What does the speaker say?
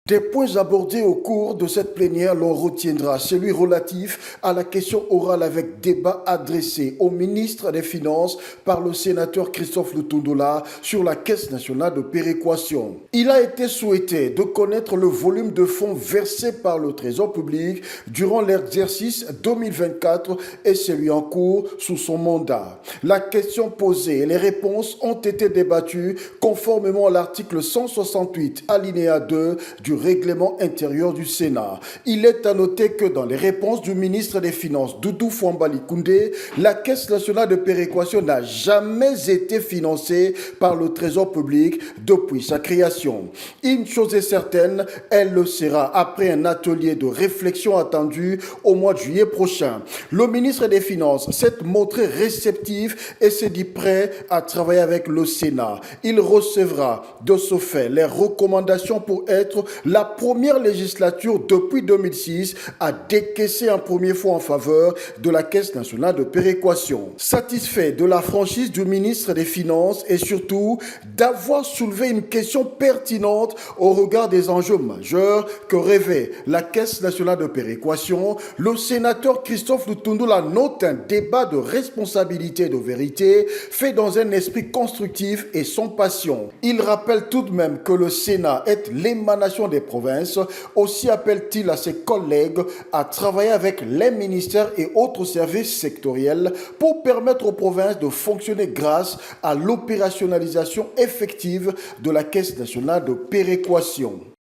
Des points abordés au cours de cette plénière, l'on retiendra celui relatif à la question orale avec débat adressé au ministre des Finances par le sénateur Christophe Lutundula sur la Caisse nationale de péréquation. Il a été souhaité de connaître le volume de fonds versés par le Trésor public durant l'exercice 2024 et celui en cours sous son mandat. La question posée et les réponses ont été débattues conformément à l'article 168 alinéa 2 du règlement intérieur du Sénat. Il est à noter que dans les réponses du ministre des Finances, Doudou Fouambali Koundé, la Caisse nationale de péréquation n'a jamais été financée par le Trésor public depuis sa création. Une chose est certaine, elle le sera après un atelier de réflexion attendu au mois de juillet prochain. Le ministre des Finances s'est montré réceptif et s'est dit prêt à travailler avec le Sénat. Il recevra de ce fait les recommandations pour être la première législature depuis 2006 à décaisser un premier fonds en faveur de la Caisse nationale de péréquation. Satisfait de la franchise du ministre des Finances et surtout d'avoir soulevé une question pertinente au regard des enjeux majeurs que rêvait la Caisse nationale de péréquation, le sénateur Christophe Lutundula note un débat de responsabilité et de vérité fait dans un esprit constructif et sans passion. Il rappelle tout de même que le Sénat est l'émanation des provinces. Aussi appelle-t-il à ses collègues à travailler avec les ministères et autres services sectoriels pour permettre aux provinces de fonctionner grâce à l'opérationnalisation effective de la Caisse nationale de péréquation.